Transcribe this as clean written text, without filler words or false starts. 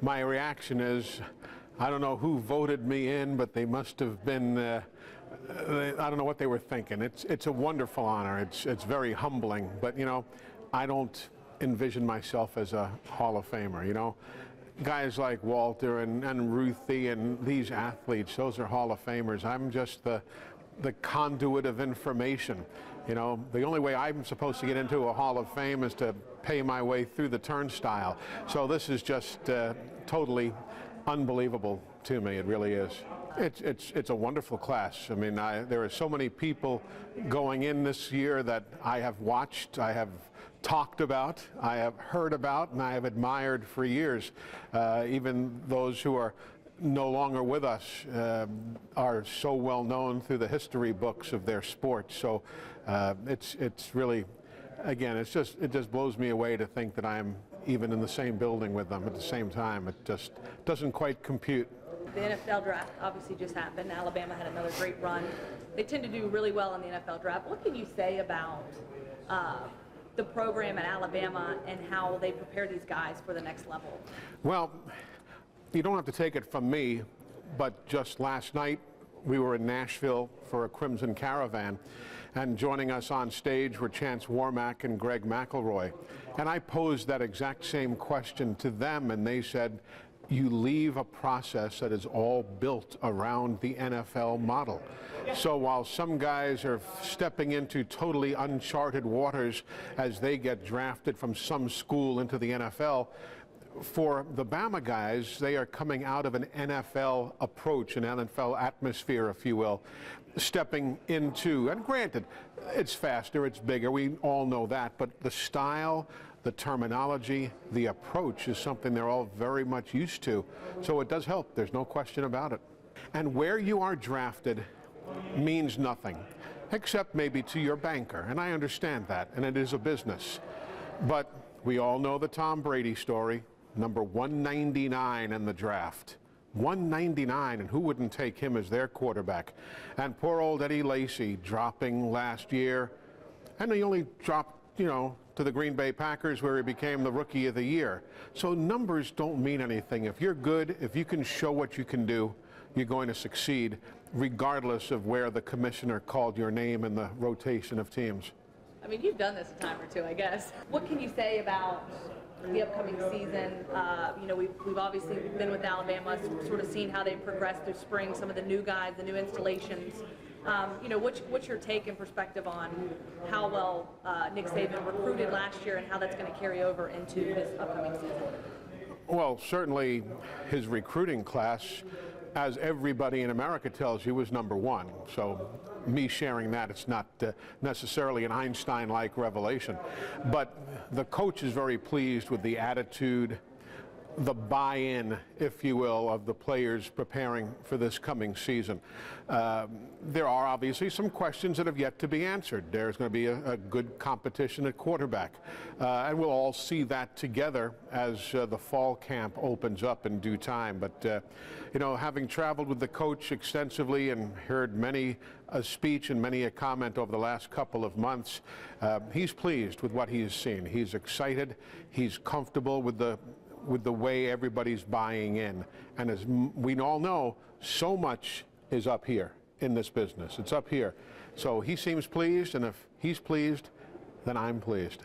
my reaction is, I don't know who voted me in, but they must have been, I don't know what they were thinking. It's a wonderful honor. It's very humbling, but you know, I don't envision myself as a Hall of Famer, you know. Guys like Walter and Ruthie and these athletes, those are Hall of Famers. I'm just the conduit of information. You know, the only way I'm supposed to get into a Hall of Fame is to pay my way through the turnstile. So this is just totally unbelievable to me. It really is. It's a wonderful class. I mean, there are so many people going in this year that I have watched, I have talked about, I have heard about, and I have admired for years. Even those who are no longer with us are so well known through the history books of their sport. So it's really, again, it just blows me away to think that I'm even in the same building with them at the same time. It just doesn't quite compute. The NFL draft obviously just happened. Alabama had another great run. They tend to do really well in the NFL draft. What can you say about the program at Alabama and how they prepare these guys for the next level? Well, you don't have to take it from me, but just last night we were in Nashville for a Crimson Caravan, and joining us on stage were Chance Warmack and Greg McElroy. And I posed that exact same question to them, and they said, you leave a process that is all built around the NFL model. So while some guys are stepping into totally uncharted waters as they get drafted from some school into the NFL, for the Bama guys, they are coming out of an NFL approach, an NFL atmosphere, if you will, stepping into, and granted, it's faster, it's bigger, we all know that, but the style, the terminology, the approach is something they're all very much used to. So it does help, there's no question about it. And where you are drafted means nothing, except maybe to your banker, and I understand that, and it is a business. But we all know the Tom Brady story, number 199 in the draft. 199, and who wouldn't take him as their quarterback? And poor old Eddie Lacy dropping last year, and he only dropped, you know, to the Green Bay Packers where he became the Rookie of the Year. So numbers don't mean anything. If you're good, if you can show what you can do, you're going to succeed, regardless of where the commissioner called your name in the rotation of teams. I mean, you've done this a time or two, I guess. What can you say about the upcoming season? You know, we've obviously been with Alabama, sort of seen how they've progressed through spring, some of the new guys, the new installations. You know, what's your take and perspective on how well Nick Saban recruited last year and how that's going to carry over into this upcoming season? Well, certainly his recruiting class, as everybody in America tells you, was number one. So me sharing that, it's not necessarily an Einstein-like revelation. But the coach is very pleased with the attitude, the buy-in, if you will, of the players preparing for this coming season. There are obviously some questions that have yet to be answered. There's going to be a good competition at quarterback. And we'll all see that together as the fall camp opens up in due time. But, you know, having traveled with the coach extensively and heard many a speech and many a comment over the last couple of months, he's pleased with what he has seen. He's excited. He's comfortable with the way everybody's buying in. And as we all know, so much is up here in this business. It's up here. So he seems pleased, and if he's pleased, then I'm pleased.